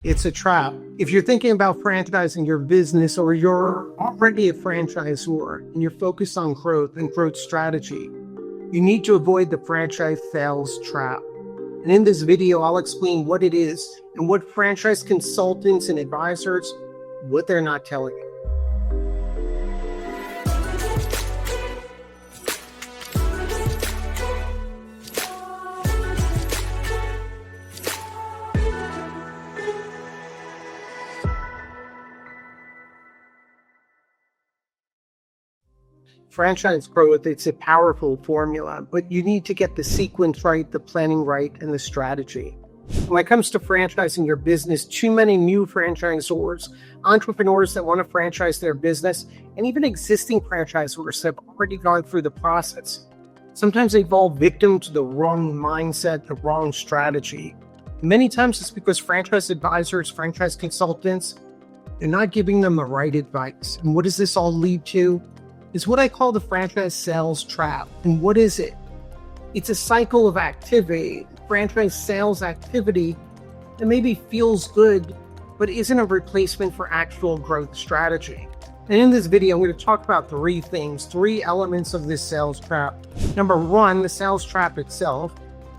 It's a trap. If you're thinking about franchising your business or you're already a franchisor and you're focused on growth and growth strategy, you need to avoid the franchise sales trap. And in this video, I'll explain what it is and what franchise consultants and advisors, what they're not telling you. Franchise growth, it's a powerful formula, but you need to get the sequence right, the planning right, and the strategy. When it comes to franchising your business, too many new franchisors, entrepreneurs that want to franchise their business, and even existing franchisors have already gone through the process. Sometimes they fall victim to the wrong mindset, the wrong strategy. Many times it's because franchise advisors, franchise consultants, they're not giving them the right advice. And what does this all lead to? Is what I call the franchise sales trap. And what is it? It's a cycle of activity, franchise sales activity that maybe feels good, but isn't a replacement for actual growth strategy. And in this video, I'm going to talk about three things, three elements of this sales trap. Number one, the sales trap itself.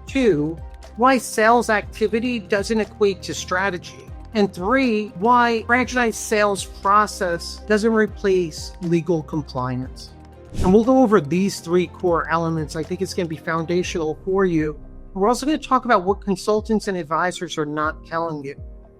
Two, why sales activity doesn't equate to strategy. And three, why franchise sales process doesn't replace legal compliance. And we'll go over these three core elements. I think it's going to be foundational for you. We're also going to talk about what consultants and advisors are not telling you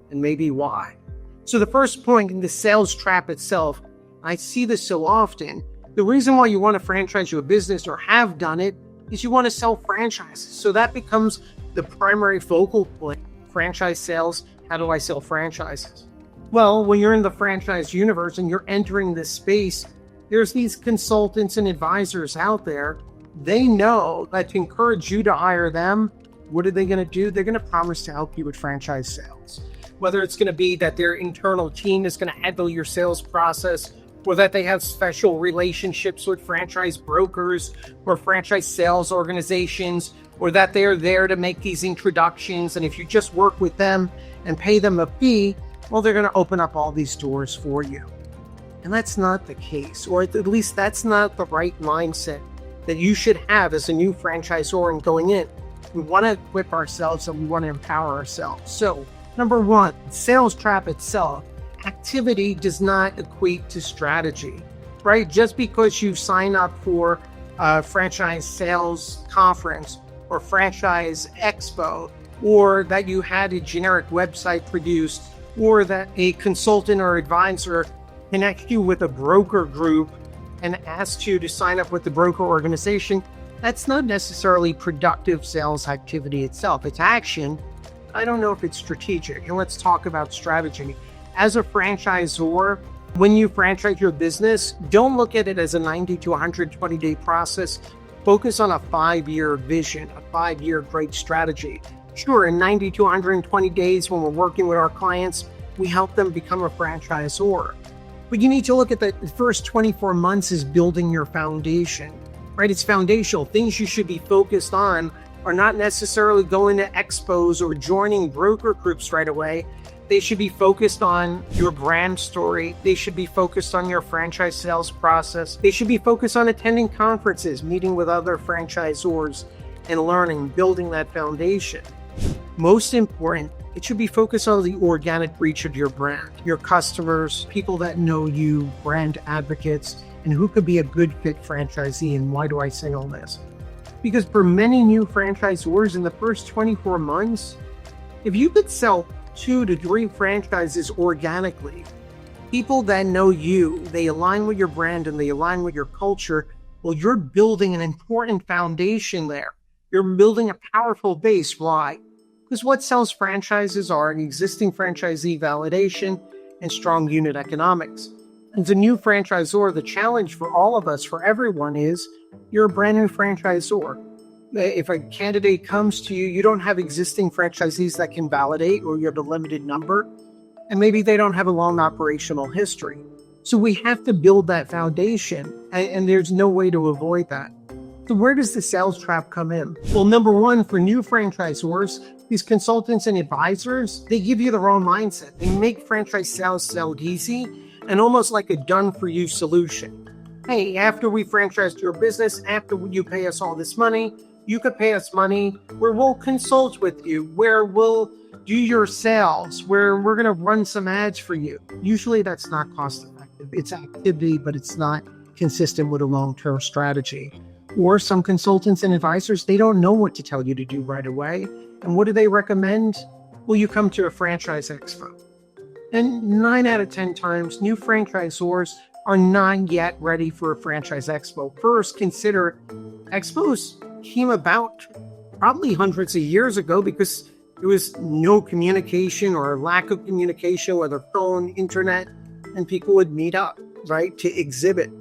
and maybe why. So the first point in the sales trap itself, I see this so often. The reason why you want to franchise your business or have done it is you want to sell franchises. So that becomes the primary focal point. Franchise sales. How do I sell franchises? Well, when you're in the franchise universe and you're entering this space, there's these consultants and advisors out there. They know that to encourage you to hire them, what are they going to do? They're going to promise to help you with franchise sales. Whether it's going to be that their internal team is going to handle your sales process, or that they have special relationships with franchise brokers or franchise sales organizations, or that they're there to make these introductions. And if you just work with them and pay them a fee, well, they're going to open up all these doors for you. And that's not the case, or at least that's not the right mindset that you should have as a new franchisor and going in. We want to equip ourselves and we want to empower ourselves. So, number one, sales trap itself. Activity does not equate to strategy, right? Just because you sign up for a franchise sales conference or franchise expo, or that you had a generic website produced, or that a consultant or advisor connects you with a broker group and asks you to sign up with the broker organization, that's not necessarily productive sales activity itself. It's action. I don't know if it's strategic. And let's talk about strategy. As a franchisor, when you franchise your business, don't look at it as a 90 to 120 day process. Focus on a 5-year vision, a 5-year great strategy. Sure, in 90 to 120 days when we're working with our clients, we help them become a franchisor. But you need to look at the first 24 months as building your foundation, right? It's foundational. Things you should be focused on are not necessarily going to expos or joining broker groups right away. They should be focused on your brand story. They should be focused on your franchise sales process. They should be focused on attending conferences, meeting with other franchisors, and learning, building that foundation. Most important, it should be focused on the organic reach of your brand, your customers, people that know you, brand advocates, and who could be a good fit franchisee. And why do I say all this? Because for many new franchisors in the first 24 months, if you could sell 2 to 3 franchises organically, people that know you, they align with your brand and they align with your culture, well, you're building an important foundation there. You're building a powerful base. Why? Because what sells franchises are an existing franchisee validation and strong unit economics. As a new franchisor, the challenge for all of us, for everyone, is you're a brand new franchisor. If a candidate comes to you, you don't have existing franchisees that can validate, or you have a limited number, and maybe they don't have a long operational history. So we have to build that foundation, and there's no way to avoid that. So where does the sales trap come in? Well, number one, for new franchisors, these consultants and advisors, they give you the wrong mindset. They make franchise sales sound easy and almost like a done-for-you solution. Hey, after we franchise your business, after you pay us all this money, you could pay us money where we'll consult with you, where we'll do your sales, where we're going to run some ads for you. Usually that's not cost effective. It's activity, but it's not consistent with a long-term strategy. Or some consultants and advisors, they don't know what to tell you to do right away. And what do they recommend? Well, you come to a franchise expo. And 9 out of 10 times, new franchisors are not yet ready for a franchise expo. First, consider expos came about probably hundreds of years ago because there was no communication or lack of communication, whether phone, internet, and people would meet up, right, to exhibit.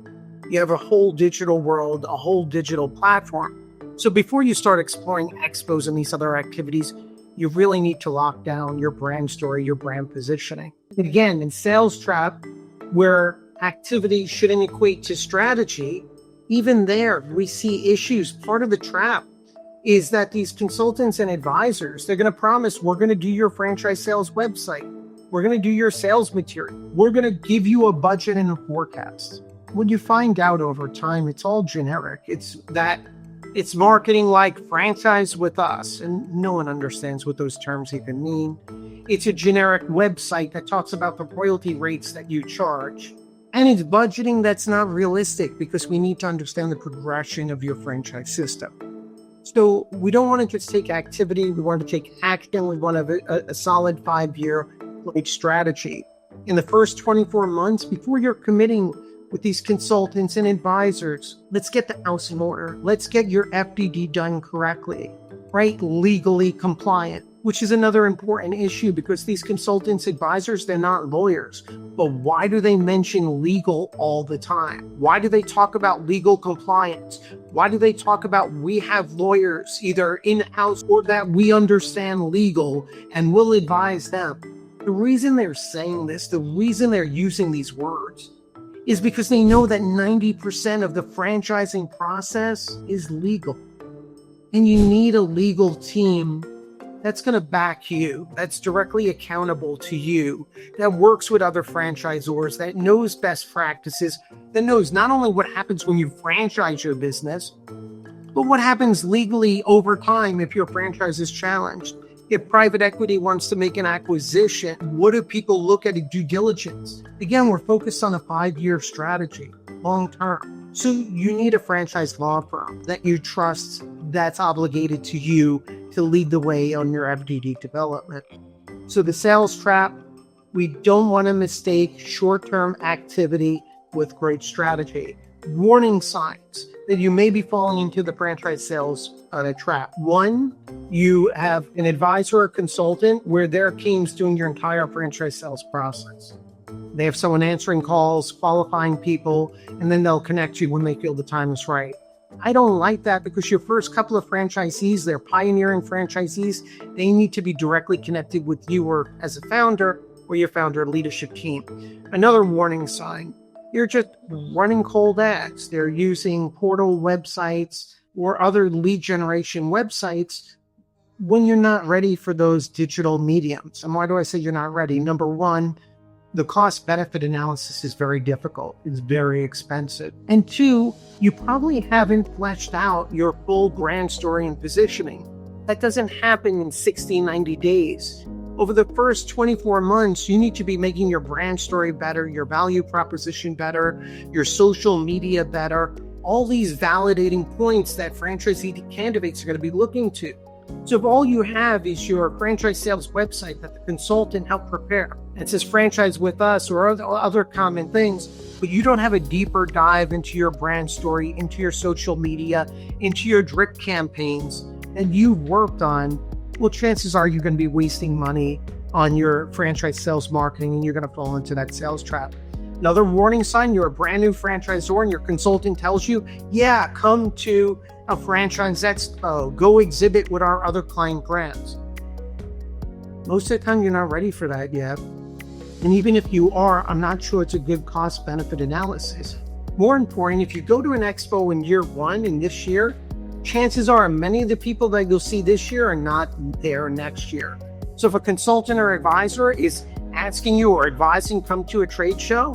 You have a whole digital world, a whole digital platform. So before you start exploring expos and these other activities, you really need to lock down your brand story, your brand positioning. Again, in sales trap, where activity shouldn't equate to strategy, even there, we see issues. Part of the trap is that these consultants and advisors, they're going to promise, we're going to do your franchise sales website. We're going to do your sales material. We're going to give you a budget and a forecast. When you find out over time, it's all generic. It's marketing like franchise with us, and no one understands what those terms even mean. It's a generic website that talks about the royalty rates that you charge. And it's budgeting that's not realistic because we need to understand the progression of your franchise system. So we don't want to just take activity. We want to take action. We want to have a solid 5-year strategy. In the first 24 months, before you're committing with these consultants and advisors, let's get the house in order. Let's get your FDD done correctly, right? Legally compliant, which is another important issue because these consultants, advisors, they're not lawyers. But why do they mention legal all the time? Why do they talk about legal compliance? Why do they talk about we have lawyers either in-house or that we understand legal and will advise them? The reason they're saying this, the reason they're using these words is because they know that 90% of the franchising process is legal. And you need a legal team that's going to back you, that's directly accountable to you, that works with other franchisors, that knows best practices, that knows not only what happens when you franchise your business, but what happens legally over time if your franchise is challenged. If private equity wants to make an acquisition, what do people look at in due diligence? Again, we're focused on a 5-year strategy, long term. So you need a franchise law firm that you trust, that's obligated to you to lead the way on your FDD development. So the sales trap, we don't want to mistake short-term activity with great strategy. Warning signs that you may be falling into the franchise sales trap. One, you have an advisor or consultant where their team's doing your entire franchise sales process. They have someone answering calls, qualifying people, and then they'll connect you when they feel the time is right. I don't like that because your first couple of franchisees, they're pioneering franchisees. They need to be directly connected with you or as a founder or your founder leadership team. Another warning sign, you're just running cold ads. They're using portal websites or other lead generation websites when you're not ready for those digital mediums. And why do I say you're not ready? Number one, the cost-benefit analysis is very difficult. It's very expensive. And two, you probably haven't fleshed out your full brand story and positioning. That doesn't happen in 60, 90 days. Over the first 24 months, you need to be making your brand story better, your value proposition better, your social media better, all these validating points that franchisee candidates are going to be looking to. So if all you have is your franchise sales website that the consultant helped prepare, it says franchise with us or other common things, but you don't have a deeper dive into your brand story, into your social media, into your drip campaigns that you've worked on, well, chances are you're going to be wasting money on your franchise sales marketing and you're going to fall into that sales trap. Another warning sign, you're a brand new franchisor and your consultant tells you, yeah, come to a franchise expo, go exhibit with our other client brands. Most of the time, you're not ready for that yet. And even if you are, I'm not sure it's a good cost-benefit analysis. More important, if you go to an expo in year one in this year, chances are many of the people that you'll see this year are not there next year. So if a consultant or advisor is asking you or advising come to a trade show,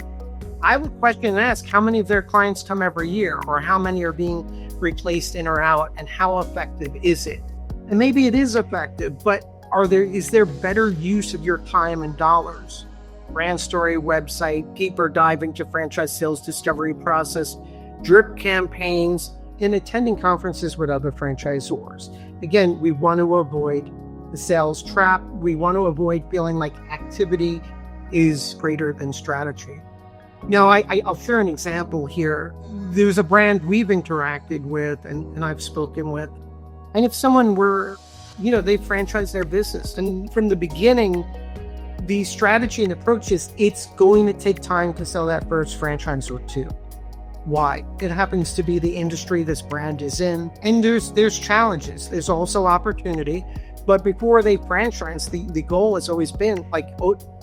I would question and ask how many of their clients come every year, or how many are being replaced in or out, and how effective is it? And maybe it is effective, but is there better use of your time and dollars? Brand story, website, deeper dive into franchise sales discovery process, drip campaigns, and attending conferences with other franchisors. Again, we want to avoid the sales trap. We want to avoid feeling like activity is greater than strategy. Now, I'll share an example here. There's a brand we've interacted with and I've spoken with. And if someone were, they franchise their business, and from the beginning, the strategy and approach is it's going to take time to sell that first franchise or two. Why? It happens to be the industry this brand is in, and there's challenges. There's also opportunity. But before they franchise, the goal has always been like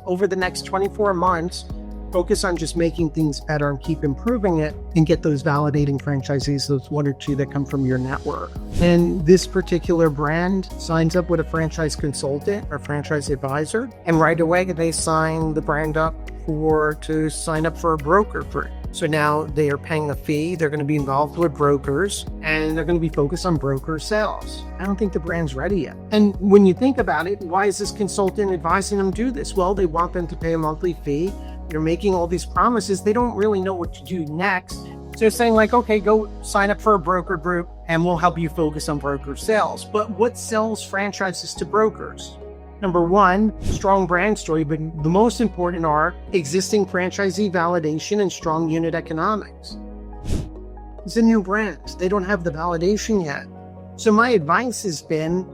over the next 24 months, focus on just making things better and keep improving it, and get those validating franchisees, those one or two that come from your network. And this particular brand signs up with a franchise consultant or franchise advisor, and right away they sign the brand up to sign up for a broker group. So now they are paying a fee, they're going to be involved with brokers, and they're going to be focused on broker sales. I don't think the brand's ready yet. And when you think about it, why is this consultant advising them to do this? Well, they want them to pay a monthly fee. They're making all these promises. They don't really know what to do next. So they're saying like, okay, go sign up for a broker group and we'll help you focus on broker sales. But what sells franchises to brokers? Number one, strong brand story, but the most important are existing franchisee validation and strong unit economics. It's a new brand. They don't have the validation yet. So my advice has been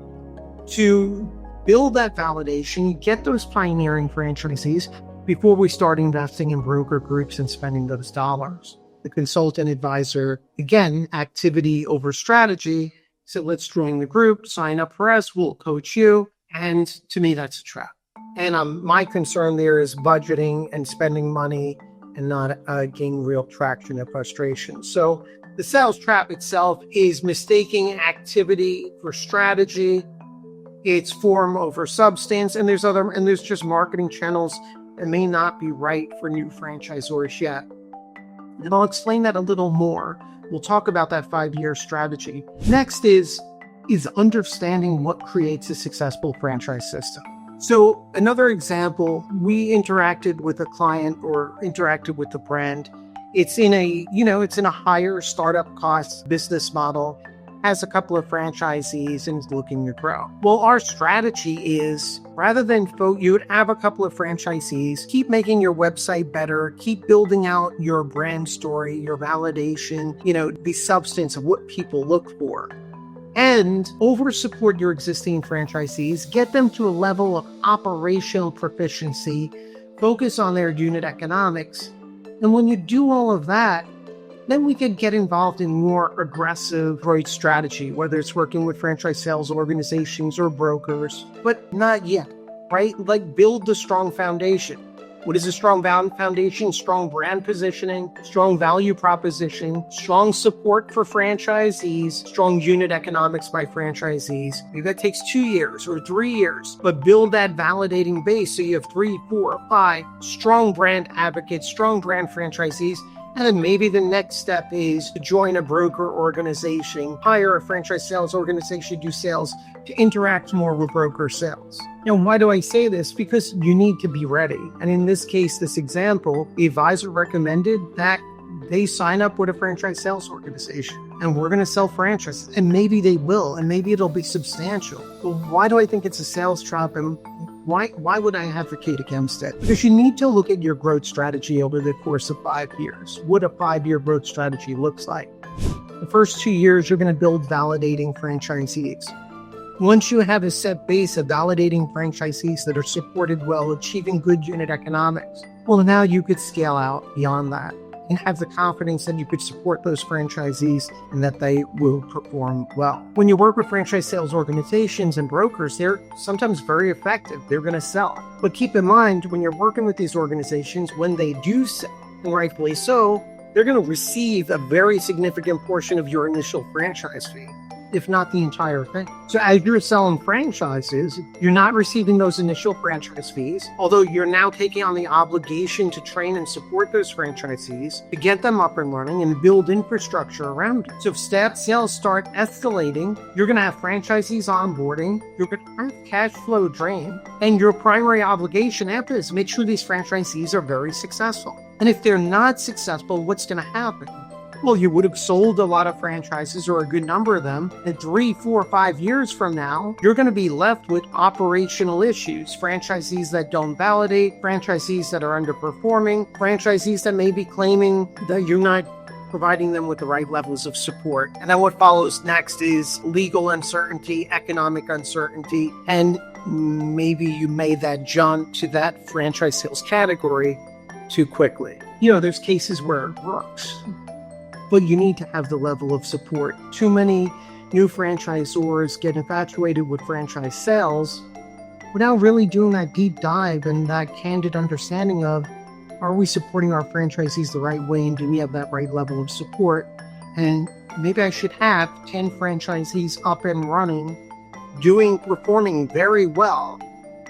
to build that validation, get those pioneering franchisees before we start investing in broker groups and spending those dollars. The consultant advisor, again, activity over strategy. So let's join the group, sign up for us, we'll coach you. And to me, that's a trap. And my concern there is budgeting and spending money and not gaining real traction and frustration. So the sales trap itself is mistaking activity for strategy. It's form over substance. And there's just marketing channels that may not be right for new franchisors yet. And I'll explain that a little more. We'll talk about that 5-year strategy. Next is understanding what creates a successful franchise system. So another example, we interacted with a client or interacted with the brand. It's in a higher startup cost business model, has a couple of franchisees and is looking to grow. Well, our strategy is rather than you would have a couple of franchisees, keep making your website better, keep building out your brand story, your validation, the substance of what people look for. And over support your existing franchisees, get them to a level of operational proficiency, focus on their unit economics. And when you do all of that, then we could get involved in more aggressive growth strategy, whether it's working with franchise sales organizations or brokers, but not yet, right? Like build the strong foundation. What is a strong foundation? Strong brand positioning, strong value proposition, strong support for franchisees, strong unit economics by franchisees. Maybe that takes 2 years or 3 years, but build that validating base so you have 3, 4, 5 strong brand advocates, strong brand franchisees. And then maybe the next step is to join a broker organization, hire a franchise sales organization, do sales, to interact more with broker sales. Why do I say this? Because you need to be ready. And in this case, this example, the advisor recommended that they sign up with a franchise sales organization and we're going to sell franchises. And maybe they will, and maybe it'll be substantial. But why do I think it's a sales trap? And why would I advocate against it? Because you need to look at your growth strategy over the course of 5 years. What a 5-year growth strategy looks like. The first 2 years, you're going to build validating franchisees. Once you have a set base of validating franchisees that are supported well, achieving good unit economics, well, now you could scale out beyond that and have the confidence that you could support those franchisees and that they will perform well. When you work with franchise sales organizations and brokers, they're sometimes very effective. They're going to sell. But keep in mind, when you're working with these organizations, when they do sell, and rightfully so, they're going to receive a very significant portion of your initial franchise fee, if not the entire thing. So as you're selling franchises, you're not receiving those initial franchise fees, although you're now taking on the obligation to train and support those franchisees to get them up and running and build infrastructure around it. So if sales start escalating, you're going to have franchisees onboarding, you're going to have cash flow drain, and your primary obligation after this is make sure these franchisees are very successful. And if they're not successful, what's going to happen? Well, you would have sold a lot of franchises or a good number of them. And 3, 4, 5 years from now, you're going to be left with operational issues. Franchisees that don't validate, franchisees that are underperforming, franchisees that may be claiming that you're not providing them with the right levels of support. And then what follows next is legal uncertainty, economic uncertainty, and maybe you made that jump to that franchise sales category too quickly. There's cases where it works, but you need to have the level of support. Too many new franchisors get infatuated with franchise sales without really doing that deep dive and that candid understanding of, are we supporting our franchisees the right way, and do we have that right level of support? And maybe I should have 10 franchisees up and running, performing very well,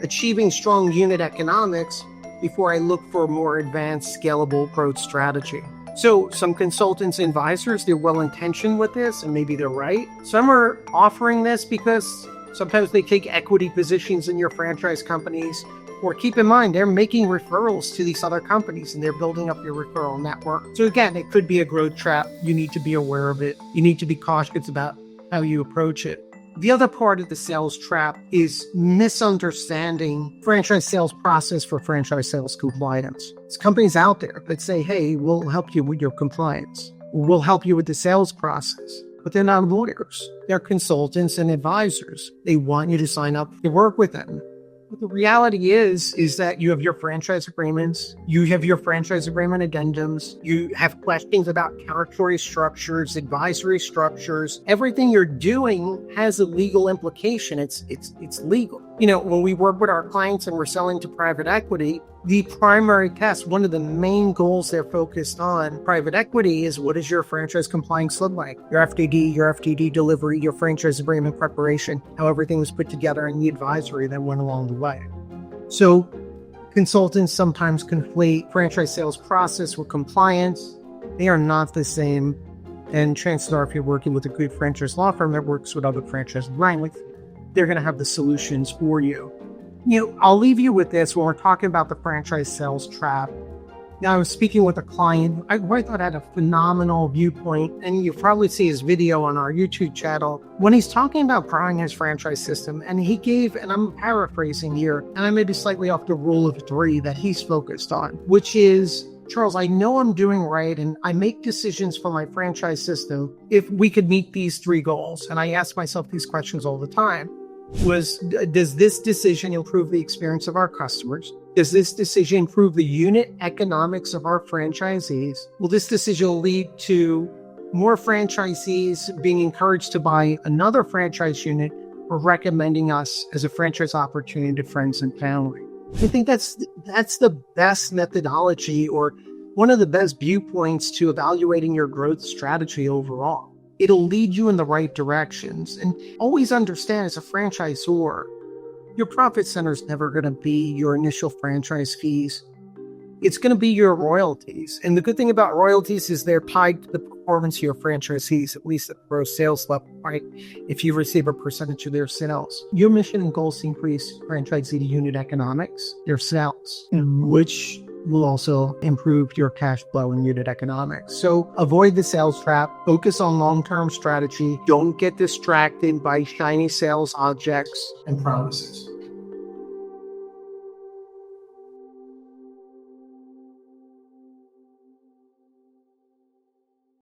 achieving strong unit economics before I look for a more advanced scalable growth strategy. So some consultants and advisors, they're well-intentioned with this, and maybe they're right. Some are offering this because sometimes they take equity positions in your franchise companies, or keep in mind, they're making referrals to these other companies and they're building up your referral network. So again, it could be a growth trap. You need to be aware of it. You need to be cautious about how you approach it. The other part of the sales trap is misunderstanding franchise sales process for franchise sales compliance. There's companies out there that say, hey, we'll help you with your compliance. We'll help you with the sales process. But they're not lawyers. They're consultants and advisors. They want you to sign up to work with them. But the reality is that you have your franchise agreements, you have your franchise agreement addendums, you have questions about territory structures, advisory structures. Everything you're doing has a legal implication. It's legal. When we work with our clients and we're selling to private equity, the primary test, one of the main goals they're focused on private equity is, what does your franchise compliance look like? Your FDD delivery, your franchise agreement preparation, how everything was put together, and the advisory that went along the way. So consultants sometimes conflate franchise sales process with compliance. They are not the same. And chances are, if you're working with a good franchise law firm that works with other franchise language, they're going to have the solutions for you. I'll leave you with this when we're talking about the franchise sales trap. Now, I was speaking with a client I thought had a phenomenal viewpoint, and you probably see his video on our YouTube channel when he's talking about growing his franchise system. And he gave, and I'm paraphrasing here, and I may be slightly off the rule of 3 that he's focused on, which is, Charles, I know I'm doing right, and I make decisions for my franchise system if we could meet these 3 goals. And I ask myself these questions all the time. Does this decision improve the experience of our customers? Does this decision improve the unit economics of our franchisees? Will this decision lead to more franchisees being encouraged to buy another franchise unit, or recommending us as a franchise opportunity to friends and family? I think that's the best methodology, or one of the best viewpoints to evaluating your growth strategy overall. It'll lead you in the right directions. And always understand, as a franchisor, your profit center is never going to be your initial franchise fees. It's going to be your royalties. And the good thing about royalties is they're tied to the performance of your franchisees, at least at the gross sales level, right? If you receive a percentage of their sales. Your mission and goal is to increase franchisee unit economics, their sales, which will also improve your cash flow and unit economics. So avoid the sales trap, focus on long-term strategy. Don't get distracted by shiny sales objects and promises.